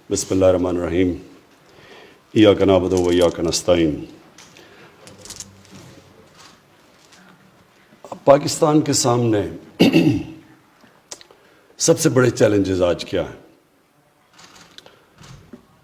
بسم اللہ الرحمن الرحیم ایاک نعبد و ایاک نستعین۔ پاکستان کے سامنے سب سے بڑے چیلنجز آج کیا ہیں؟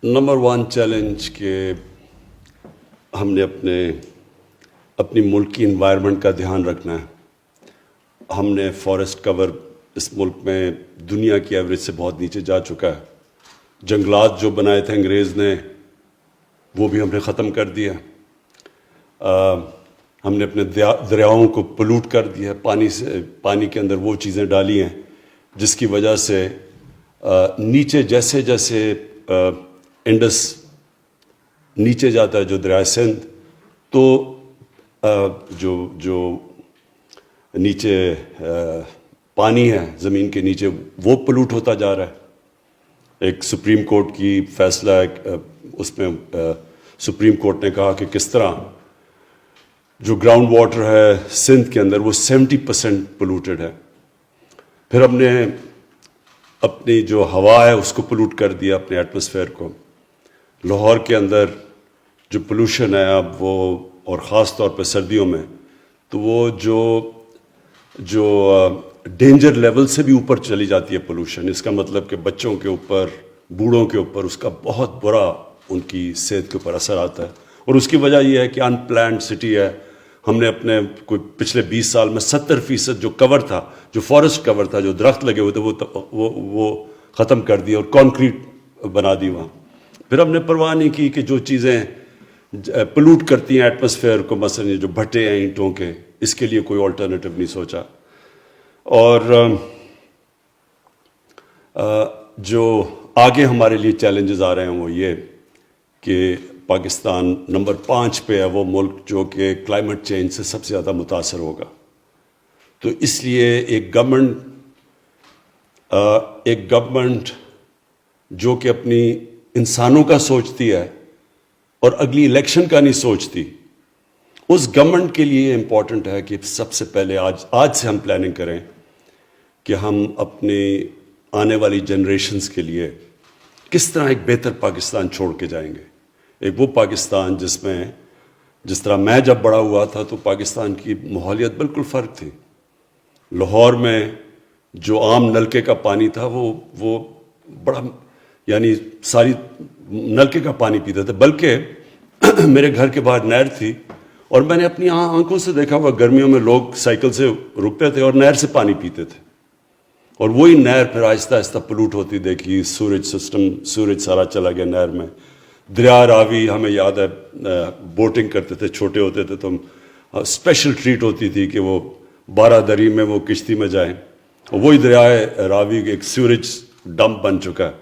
نمبر 1 چیلنج کہ ہم نے اپنی ملک کی انوائرمنٹ کا دھیان رکھنا ہے۔ ہم نے فارسٹ کور اس ملک میں دنیا کی ایوریج سے بہت نیچے جا چکا ہے۔ جنگلات جو بنائے تھے انگریز نے وہ بھی ہم نے ختم کر دیا۔ ہم نے اپنے دریاؤں کو پلوٹ کر دیا، پانی کے اندر وہ چیزیں ڈالی ہیں جس کی وجہ سے نیچے جیسے جیسے انڈس نیچے جاتا ہے، جو دریائے سندھ، تو جو نیچے پانی ہے زمین کے نیچے وہ پلوٹ ہوتا جا رہا ہے۔ ایک سپریم کورٹ کی فیصلہ ہے، اس میں سپریم کورٹ نے کہا کہ کس طرح جو گراؤنڈ واٹر ہے سندھ کے اندر وہ 70% پلوٹڈ ہے۔ پھر ہم نے اپنی جو ہوا ہے اس کو پلوٹ کر دیا، اپنے ایٹماسفیئر کو۔ لاہور کے اندر جو پولوشن ہے اب وہ، اور خاص طور پہ سردیوں میں، تو وہ جو ڈینجر لیول سے بھی اوپر چلی جاتی ہے پولوشن۔ اس کا مطلب کہ بچوں کے اوپر، بوڑھوں کے اوپر اس کا بہت برا ان کی صحت کے اوپر اثر آتا ہے۔ اور اس کی وجہ یہ ہے کہ ان پلانڈ سٹی ہے۔ ہم نے اپنے کوئی پچھلے 20 سال میں 70% جو کور تھا، جو فارسٹ کور تھا، جو درخت لگے ہوئے تھے، وہ ختم کر دیا اور کانکریٹ بنا دی وہاں۔ پھر ہم نے پرواہ نہیں کی کہ جو چیزیں پلوٹ کرتی ہیں ایٹماسفیئر کو، مثلا جو بھٹے ہیں اینٹوں کے، اس کے لیے کوئی آلٹرنیٹو نہیں سوچا۔ اور جو آگے ہمارے لیے چیلنجز آ رہے ہیں وہ یہ کہ پاکستان نمبر 5 پہ ہے وہ ملک جو کہ کلائمیٹ چینج سے سب سے زیادہ متاثر ہوگا۔ تو اس لیے ایک گورنمنٹ جو کہ اپنی انسانوں کا سوچتی ہے اور اگلی الیکشن کا نہیں سوچتی، اس گورنمنٹ کے لیے امپورٹنٹ ہے کہ سب سے پہلے آج سے ہم پلاننگ کریں کہ ہم اپنی آنے والی جنریشنز کے لیے کس طرح ایک بہتر پاکستان چھوڑ کے جائیں گے۔ ایک وہ پاکستان جس طرح میں جب بڑا ہوا تھا تو پاکستان کی ماحولیت بالکل فرق تھی۔ لاہور میں جو عام نلکے کا پانی تھا وہ بڑا، یعنی ساری نلکے کا پانی پیتے تھے، بلکہ میرے گھر کے باہر نہر تھی اور میں نے اپنی آنکھوں سے دیکھا ہوا گرمیوں میں لوگ سائیکل سے رکتے تھے اور نہر سے پانی پیتے تھے، اور وہی نہر پھر آہستہ آہستہ پلوٹ ہوتی دیکھی۔ سورج سارا چلا گیا نہر میں۔ دریا راوی، ہمیں یاد ہے بوٹنگ کرتے تھے، چھوٹے ہوتے تھے تو ہم اسپیشل ٹریٹ ہوتی تھی کہ وہ 12 دری میں وہ کشتی میں جائیں، اور وہی دریائے راوی ایک سیوریج ڈمپ بن چکا ہے۔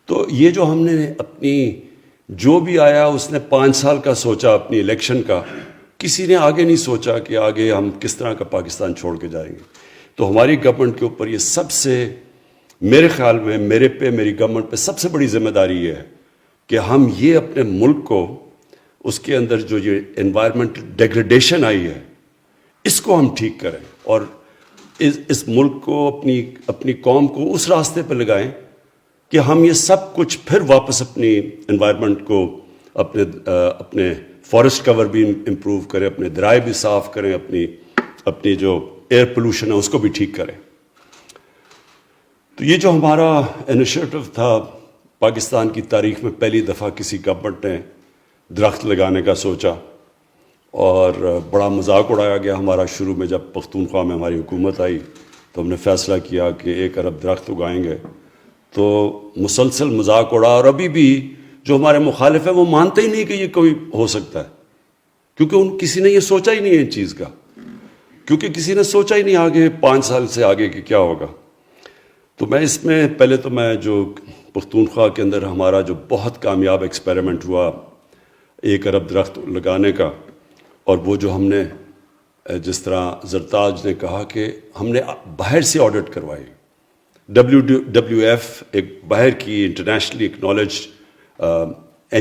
تو یہ جو ہم نے اپنی، جو بھی آیا اس نے 5 سال کا سوچا اپنی الیکشن کا، کسی نے آگے نہیں سوچا کہ آگے ہم کس طرح کا پاکستان چھوڑ کے جائیں گے۔ تو ہماری گورنمنٹ کے اوپر یہ سب سے، میرے خیال میں میری گورنمنٹ پہ سب سے بڑی ذمہ داری یہ ہے کہ ہم یہ اپنے ملک کو، اس کے اندر جو یہ انوائرمنٹل ڈیگریڈیشن آئی ہے، اس کو ہم ٹھیک کریں اور اس ملک کو، اپنی قوم کو اس راستے پہ لگائیں کہ ہم یہ سب کچھ پھر واپس اپنی انوائرمنٹ کو، اپنے فارسٹ کور بھی امپروو کریں، اپنے درائے بھی صاف کریں، اپنی جو ایئر پولوشن ہے اس کو بھی ٹھیک کریں۔ تو یہ جو ہمارا انیشیٹو تھا، پاکستان کی تاریخ میں پہلی دفعہ کسی گورنمنٹ نے درخت لگانے کا سوچا، اور بڑا مذاق اڑایا گیا ہمارا شروع میں۔ جب پختونخوا میں ہماری حکومت آئی تو ہم نے فیصلہ کیا کہ 1 ارب درخت اگائیں گے، تو مسلسل مذاق اڑا، اور ابھی بھی جو ہمارے مخالف ہیں وہ مانتے ہی نہیں کہ یہ کوئی ہو سکتا ہے، کیونکہ کسی نے یہ سوچا ہی نہیں ہے ان چیز کا، کیونکہ کسی نے سوچا ہی نہیں آگے 5 سال سے آگے کہ کیا ہوگا۔ تو میں اس میں پہلے تو میں جو پختونخوا کے اندر ہمارا جو بہت کامیاب ایکسپیریمنٹ ہوا 1 ارب درخت لگانے کا، اور وہ جو ہم نے، جس طرح زرتاج نے کہا کہ ہم نے باہر سے آڈٹ کروائی۔ WWF ایک باہر کی انٹرنیشنلی اکنالجڈ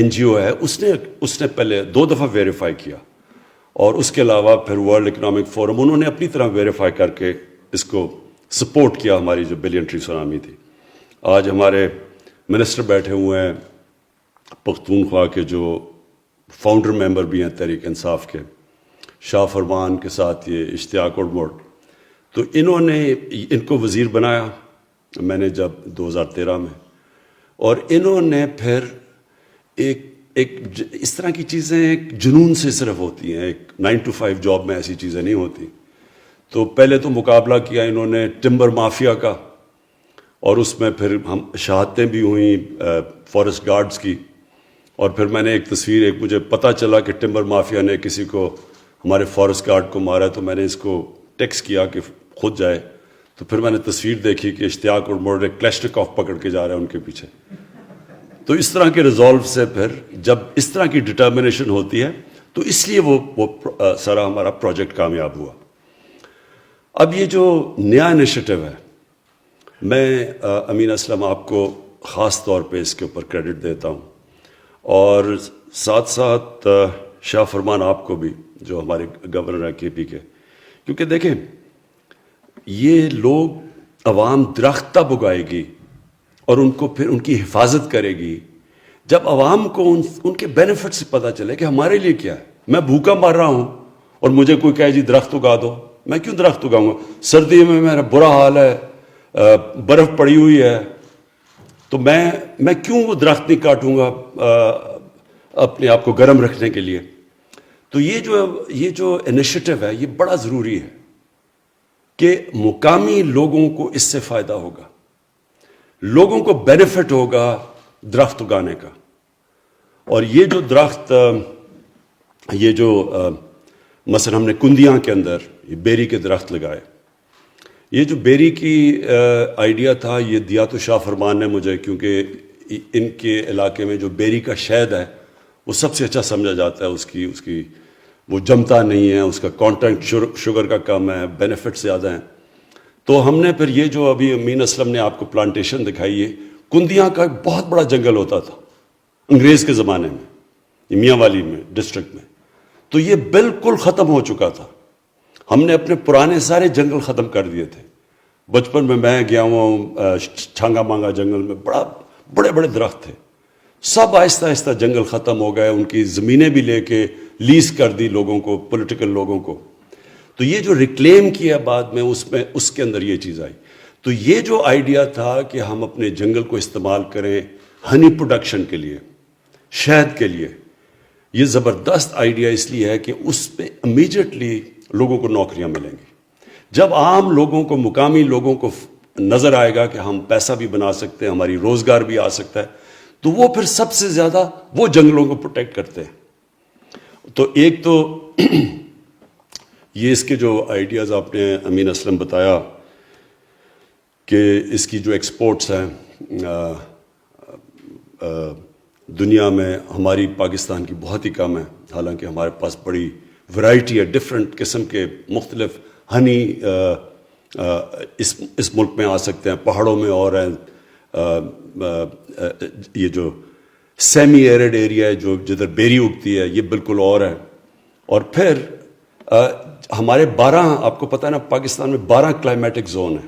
NGO ہے، اس نے پہلے 2 دفعہ ویریفائی کیا، اور اس کے علاوہ پھر ورلڈ اکنامک فورم انہوں نے اپنی طرح ویریفائی کر کے اس کو سپورٹ کیا، ہماری جو بلین ٹری سونامی تھی۔ آج ہمارے منسٹر بیٹھے ہوئے ہیں پختونخوا کے جو فاؤنڈر ممبر بھی ہیں تحریک انصاف کے, شاہ فرمان کے ساتھ یہ اشتیاق اڈموڈ, تو انہوں نے ان کو وزیر بنایا میں نے جب 2013 میں, اور انہوں نے پھر ایک اس طرح کی چیزیں ایک جنون سے صرف ہوتی ہیں, ایک 9 to 5 جاب میں ایسی چیزیں نہیں ہوتی. تو پہلے تو مقابلہ کیا انہوں نے ٹمبر مافیا کا, اور اس میں پھر ہم شہادتیں بھی ہوئیں فارسٹ گارڈز کی, اور پھر میں نے ایک تصویر, ایک مجھے پتہ چلا کہ ٹمبر مافیا نے کسی کو ہمارے فارسٹ گارڈ کو مارا, تو میں نے اس کو ٹیکسٹ کیا کہ خود جائے, تو پھر میں نے تصویر دیکھی کہ اشتیاق اڈموڈ ایک کلیشنکوف پکڑ کے جا رہا ہے ان کے پیچھے. تو اس طرح کے ریزالو سے پھر جب اس طرح کی ڈٹرمنیشن ہوتی ہے تو اس لیے وہ سارا ہمارا پروجیکٹ کامیاب ہوا. اب یہ جو نیا انیشیٹو ہے, میں امین اسلم آپ کو خاص طور پہ اس کے اوپر کریڈٹ دیتا ہوں, اور ساتھ ساتھ شاہ فرمان آپ کو بھی جو ہمارے گورنر ہیں KP کے, کیونکہ دیکھیں یہ لوگ عوام درخت تب اگائے گی اور ان کو پھر ان کی حفاظت کرے گی جب عوام کو ان کے بینیفٹ سے پتہ چلے کہ ہمارے لیے کیا ہے. میں بھوکا مر رہا ہوں اور مجھے کوئی کہے جی درخت اگا دو, میں کیوں درخت اگاؤں گا؟ سردی میں میرا برا حال ہے, برف پڑی ہوئی ہے, تو میں کیوں وہ درخت نہیں کاٹوں گا اپنے آپ کو گرم رکھنے کے لیے. تو یہ جو انیشیٹو ہے یہ بڑا ضروری ہے کہ مقامی لوگوں کو اس سے فائدہ ہوگا, لوگوں کو بینیفٹ ہوگا درخت اگانے کا. اور یہ جو درخت, یہ جو مثلا ہم نے کندیاں کے اندر یہ بیری کے درخت لگائے, یہ جو بیری کی آئیڈیا تھا یہ دیا تو شاہ فرمان نے مجھے, کیونکہ ان کے علاقے میں جو بیری کا شہد ہے وہ سب سے اچھا سمجھا جاتا ہے, اس کی وہ جمتا نہیں ہے, اس کا کانٹینٹ شوگر کا کم ہے, بینیفٹ زیادہ ہیں. تو ہم نے پھر یہ جو ابھی امین اسلم نے آپ کو پلانٹیشن دکھائی ہے, کندیاں کا ایک بہت بڑا جنگل ہوتا تھا انگریز کے زمانے میں میاں والی میں ڈسٹرکٹ میں, تو یہ بالکل ختم ہو چکا تھا. ہم نے اپنے پرانے سارے جنگل ختم کر دیے تھے. بچپن میں گیا ہوں چھانگا مانگا جنگل میں, بڑے بڑے درخت تھے, سب آہستہ آہستہ جنگل ختم ہو گئے, ان کی زمینیں بھی لے کے لیز کر دی لوگوں کو, پولیٹیکل لوگوں کو. تو یہ جو ریکلیم کیا بعد میں اس کے اندر یہ چیز آئی. تو یہ جو آئیڈیا تھا کہ ہم اپنے جنگل کو استعمال کریں ہنی پروڈکشن کے لیے, شہد کے لیے, یہ زبردست آئیڈیا اس لیے ہے کہ اس پہ امیجیٹلی لوگوں کو نوکریاں ملیں گی. جب عام لوگوں کو, مقامی لوگوں کو نظر آئے گا کہ ہم پیسہ بھی بنا سکتے ہیں, ہماری روزگار بھی آ سکتا ہے, تو وہ پھر سب سے زیادہ وہ جنگلوں کو پروٹیکٹ کرتے ہیں. تو ایک تو یہ اس کے جو آئیڈیاز آپ نے امین اسلم بتایا کہ اس کی جو ایکسپورٹس ہیں دنیا میں ہماری پاکستان کی بہت ہی کم ہے, حالانکہ ہمارے پاس بڑی ورائٹی ہے, ڈفرینٹ قسم کے مختلف ہنی اس ملک میں آ سکتے ہیں. پہاڑوں میں اور ہیں, یہ جو سیمی ایرڈ ایریا ہے جو جدھر بیری اگتی ہے یہ بالکل اور ہے. اور پھر ہمارے 12, آپ کو پتہ ہے نا پاکستان میں 12 کلائمیٹک زون ہیں.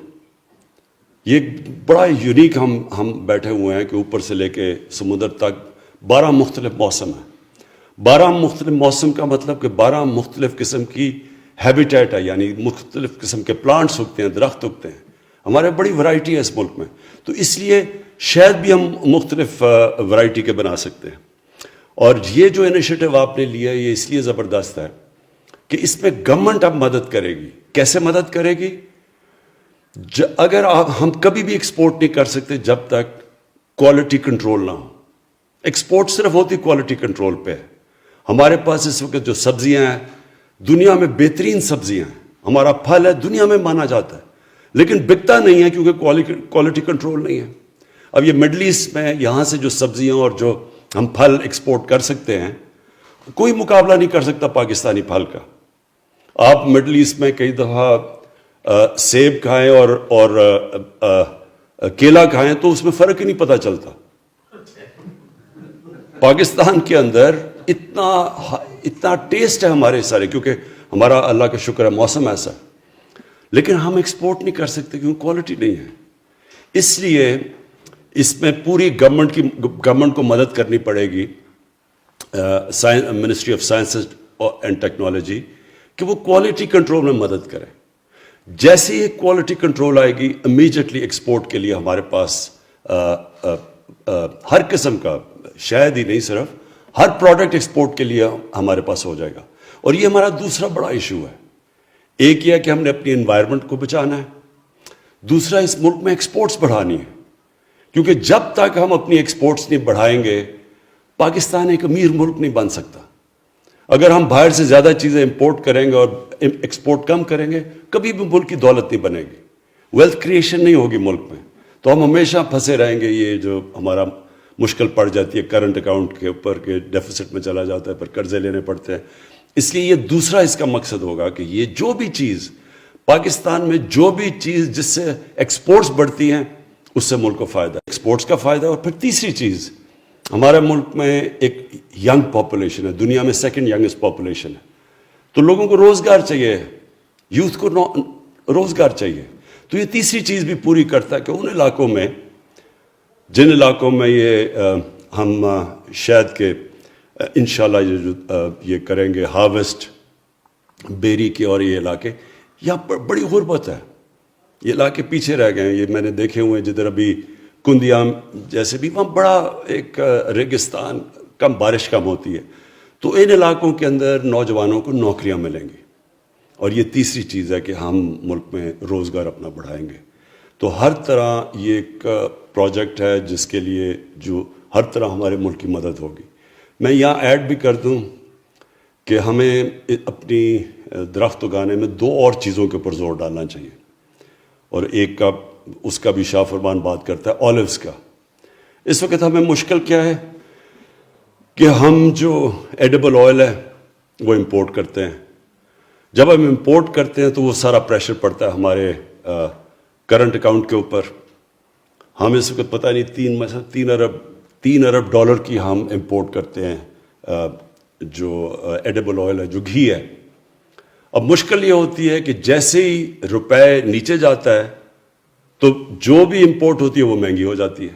یہ بڑا یونیک ہم بیٹھے ہوئے ہیں کہ اوپر سے لے کے سمندر تک 12 مختلف موسم ہیں. 12 مختلف موسم کا مطلب کہ 12 مختلف قسم کی ہیبیٹیٹ ہے, یعنی مختلف قسم کے پلانٹس اگتے ہیں, درخت اگتے ہیں. ہمارے بڑی ورائٹی ہے اس ملک میں, تو اس لیے شہد بھی ہم مختلف ورائٹی کے بنا سکتے ہیں. اور یہ جو انیشیٹو آپ نے لیا ہے یہ اس لیے زبردست ہے کہ اس میں گورنمنٹ اب مدد کرے گی. کیسے مدد کرے گی؟ اگر ہم کبھی بھی ایکسپورٹ نہیں کر سکتے جب تک کوالٹی کنٹرول نہ ہو. ایکسپورٹ صرف ہوتی کوالٹی کنٹرول پہ ہے. ہمارے پاس اس وقت جو سبزیاں ہیں دنیا میں بہترین سبزیاں ہیں, ہمارا پھل ہے دنیا میں مانا جاتا ہے, لیکن بکتا نہیں ہے کیونکہ کوالٹی کنٹرول نہیں ہے. اب یہ مڈل ایسٹ میں یہاں سے جو سبزیاں اور جو ہم پھل ایکسپورٹ کر سکتے ہیں کوئی مقابلہ نہیں کر سکتا پاکستانی پھل کا. آپ مڈل ایسٹ میں کئی دفعہ سیب کھائیں اور کیلا کھائیں تو اس میں فرق ہی نہیں پتہ چلتا. پاکستان کے اندر اتنا ٹیسٹ ہے ہمارے سارے, کیونکہ ہمارا اللہ کا شکر ہے موسم ایسا ہے, لیکن ہم ایکسپورٹ نہیں کر سکتے کیونکہ کوالٹی نہیں ہے. اس لیے اس میں پوری گورنمنٹ کو مدد کرنی پڑے گی، ministry of science and technology, کہ وہ کوالٹی کنٹرول میں مدد کرے. جیسے ہی کوالٹی کنٹرول آئے گی امیجیٹلی ایکسپورٹ کے لیے ہمارے پاس ہر قسم کا، شاید ہی نہیں صرف، ہر پروڈکٹ ایکسپورٹ کے لیے ہمارے پاس ہو جائے گا. اور یہ ہمارا دوسرا بڑا ایشو ہے. ایک یہ ہے کہ ہم نے اپنی انوائرمنٹ کو بچانا ہے، دوسرا اس ملک میں ایکسپورٹس بڑھانی ہے. کیونکہ جب تک ہم اپنی ایکسپورٹس نہیں بڑھائیں گے پاکستان ایک امیر ملک نہیں بن سکتا. اگر ہم باہر سے زیادہ چیزیں امپورٹ کریں گے اور ایکسپورٹ کم کریں گے کبھی بھی ملک کی دولت نہیں بنے گی، ویلتھ کریشن نہیں ہوگی ملک میں. تو ہم ہمیشہ پھنسے رہیں گے. یہ جو ہمارا مشکل پڑ جاتی ہے کرنٹ اکاؤنٹ کے اوپر کہ ڈیفیسٹ میں چلا جاتا ہے، پھر قرضے لینے پڑتے ہیں. اس لیے یہ دوسرا اس کا مقصد ہوگا کہ یہ جو بھی چیز پاکستان میں، جو بھی چیز جس سے ایکسپورٹس بڑھتی ہیں اس سے ملک کو فائدہ ہے، ایکسپورٹس کا فائدہ. اور پھر تیسری چیز، ہمارے ملک میں ایک ینگ پاپولیشن ہے، دنیا میں سیکنڈ ینگسٹ پاپولیشن ہے. تو لوگوں کو روزگار چاہیے، یوتھ کو روزگار چاہیے. تو یہ تیسری چیز بھی پوری کرتا ہے کہ ان علاقوں میں، جن علاقوں میں ہم شاید کہ انشاءاللہ یہ کریں گے ہارویسٹ بیری کے، اور یہ علاقے یہاں بڑی غربت ہے، یہ علاقے پیچھے رہ گئے ہیں. یہ میں نے دیکھے ہوئے ہیں جدھر ابھی کندیام جیسے بھی، وہاں بڑا ایک ریگستان، کم بارش کم ہوتی ہے. تو ان علاقوں کے اندر نوجوانوں کو نوکریاں ملیں گی. اور یہ تیسری چیز ہے کہ ہم ملک میں روزگار اپنا بڑھائیں گے. تو ہر طرح یہ ایک پروجیکٹ ہے جس کے لیے جو ہر طرح ہمارے ملک کی مدد ہوگی. میں یہاں ایڈ بھی کر دوں کہ ہمیں اپنی درخت اگانے میں دو اور چیزوں کے اوپر زور ڈالنا چاہیے. اور ایک کا اس کا بھی شاہ فرمان بات کرتا ہے، آلیوز کا. اس وقت ہمیں مشکل کیا ہے کہ ہم جو ایڈیبل آئل ہے وہ امپورٹ کرتے ہیں. جب ہم امپورٹ کرتے ہیں تو وہ سارا پریشر پڑتا ہے ہمارے کرنٹ اکاؤنٹ کے اوپر. ہم اس وقت پتہ نہیں تین ارب ڈالر کی ہم امپورٹ کرتے ہیں جو ایڈیبل آئل ہے، جو گھی ہے. اب مشکل یہ ہوتی ہے کہ جیسے ہی روپے نیچے جاتا ہے تو جو بھی امپورٹ ہوتی ہے وہ مہنگی ہو جاتی ہے.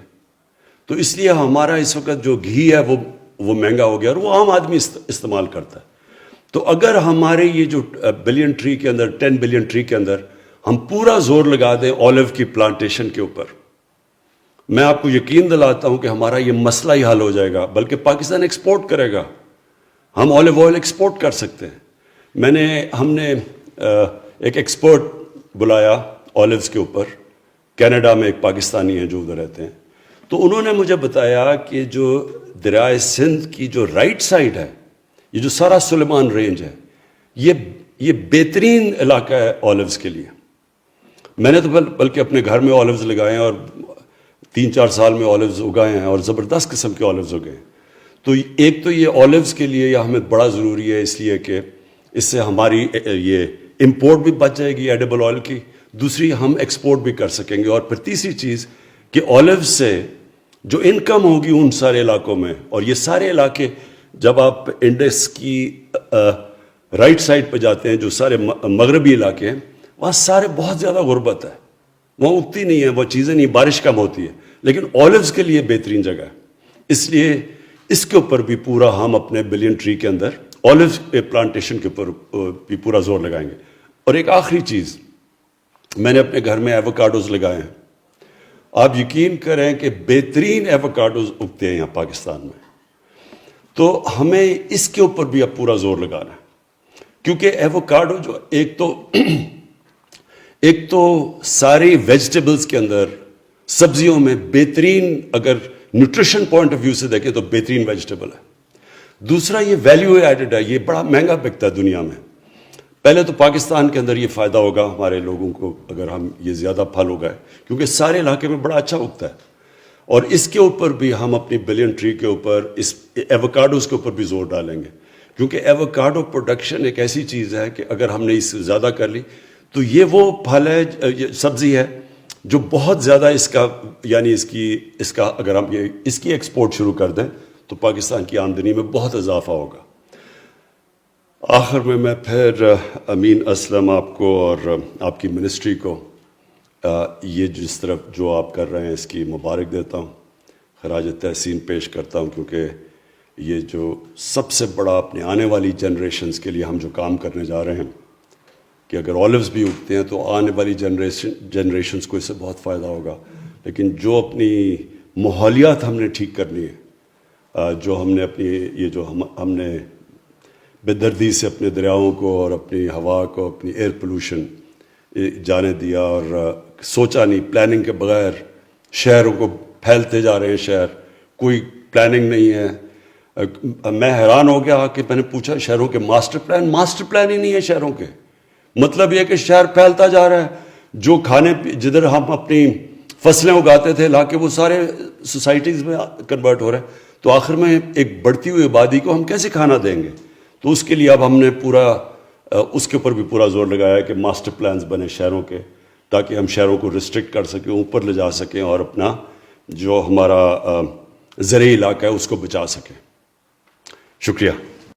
تو اس لیے ہمارا اس وقت جو گھی ہے وہ مہنگا ہو گیا اور وہ عام آدمی استعمال کرتا ہے. تو اگر ہمارے یہ جو بلین ٹری کے اندر، 10 بلین ٹری کے اندر ہم پورا زور لگا دیں آلیو کی پلانٹیشن کے اوپر، میں آپ کو یقین دلاتا ہوں کہ ہمارا یہ مسئلہ ہی حل ہو جائے گا. بلکہ پاکستان ایکسپورٹ کرے گا، ہم آلیو آئل ایکسپورٹ کر سکتے ہیں. ہم نے ایک ایکسپرٹ بلایا آلیوز کے اوپر، کینیڈا میں ایک پاکستانی ہیں جو ادھر رہتے ہیں. تو انہوں نے مجھے بتایا کہ جو دریائے سندھ کی جو رائٹ سائڈ ہے، یہ جو سارا سلیمان رینج ہے، یہ بہترین علاقہ ہے آلیوز کے لیے. میں نے تو بلکہ اپنے گھر میں آلیوز لگائے ہیں اور 3-4 سال میں آلیوز اگائے ہیں اور زبردست قسم کے آلیوز اگائے ہیں. تو ایک تو یہ آلیوز کے لیے یہ ہمیں بڑا ضروری ہے، اس لیے کہ اس سے ہماری یہ امپورٹ بھی بچ جائے گی ایڈیبل آئل کی، دوسری ہم ایکسپورٹ بھی کر سکیں گے. اور پھر تیسری چیز کہ آلیوز سے جو انکم ہوگی ان سارے علاقوں میں، اور یہ سارے علاقے جب آپ انڈس کی رائٹ سائڈ پہ جاتے ہیں، جو سارے مغربی علاقے ہیں، وہاں سارے بہت زیادہ غربت ہے، وہاں اگتی نہیں ہے وہ چیزیں، نہیں، بارش کم ہوتی ہے. لیکن آلیوز کے لیے بہترین جگہ ہے. اس لیے اس کے اوپر بھی پورا ہم اپنے بلین ٹری کے اندر آلیوز پلانٹیشن کے اوپر بھی پورا زور لگائیں گے. اور ایک آخری چیز، میں نے اپنے گھر میں ایووکاڈوز لگائے ہیں. آپ یقین کریں کہ بہترین ایووکاڈوز اگتے ہیں یہاں پاکستان میں. تو ہمیں اس کے اوپر بھی اب پورا زور لگانا ہے، کیونکہ ایووکاڈو جو ایک تو ساری ویجیٹیبلز کے اندر، سبزیوں میں بہترین، اگر نیوٹریشن پوائنٹ آف ویو سے دیکھیں تو بہترین ویجیٹیبل ہے. دوسرا یہ ویلیو ایڈڈ ہے، یہ بڑا مہنگا بکتا ہے دنیا میں. پہلے تو پاکستان کے اندر یہ فائدہ ہوگا ہمارے لوگوں کو اگر ہم یہ زیادہ پھل اگائے، کیونکہ سارے علاقے میں بڑا اچھا اگتا ہے. اور اس کے اوپر بھی ہم اپنی بلین ٹری کے اوپر، اس ایووکاڈوز کے اوپر بھی زور ڈالیں گے. کیونکہ ایووکاڈو پروڈکشن ایک ایسی چیز ہے کہ اگر ہم نے اس سے زیادہ کر لی تو یہ وہ پھل ہے، یہ سبزی ہے جو بہت زیادہ اس کا، یعنی اس کا اگر ہم اس کی ایکسپورٹ شروع کر دیں تو پاکستان کی آمدنی میں بہت اضافہ ہوگا. آخر میں پھر امین اسلم آپ کو اور آپ کی منسٹری کو یہ جس طرف جو آپ کر رہے ہیں اس کی مبارک دیتا ہوں، خراج تحسین پیش کرتا ہوں، کیونکہ یہ جو سب سے بڑا اپنے آنے والی جنریشنز کے لیے ہم جو کام کرنے جا رہے ہیں کہ اگر اولوز بھی اگتے ہیں تو آنے والی جنریشنز کو اس سے بہت فائدہ ہوگا، لیکن جو اپنی ماحولیات ہم نے ٹھیک کرنی ہے، جو ہم نے اپنی یہ جو ہم نے بے دردی سے اپنے دریاؤں کو اور اپنی ہوا کو، اپنی ایئر پولوشن جانے دیا اور سوچا نہیں، پلاننگ کے بغیر شہروں کو پھیلتے جا رہے ہیں، شہر کوئی پلاننگ نہیں ہے۔ میں حیران ہو گیا کہ میں نے پوچھا شہروں کے ماسٹر پلان ہی نہیں ہے شہروں کے، مطلب یہ کہ شہر پھیلتا جا رہا ہے، جو کھانے جدھر ہم اپنی فصلیں اگاتے تھے لا کے وہ سارے سوسائٹیز میں کنورٹ ہو رہے ہیں، تو آخر میں ایک بڑھتی ہوئی آبادی کو ہم کیسے کھانا دیں گے؟ تو اس کے لیے اب ہم نے پورا اس کے اوپر بھی پورا زور لگایا ہے کہ ماسٹر پلانز بنے شہروں کے، تاکہ ہم شہروں کو ریسٹرکٹ کر سکیں، اوپر لے جا سکیں اور اپنا جو ہمارا زرعی علاقہ ہے اس کو بچا سکیں۔ شکریہ۔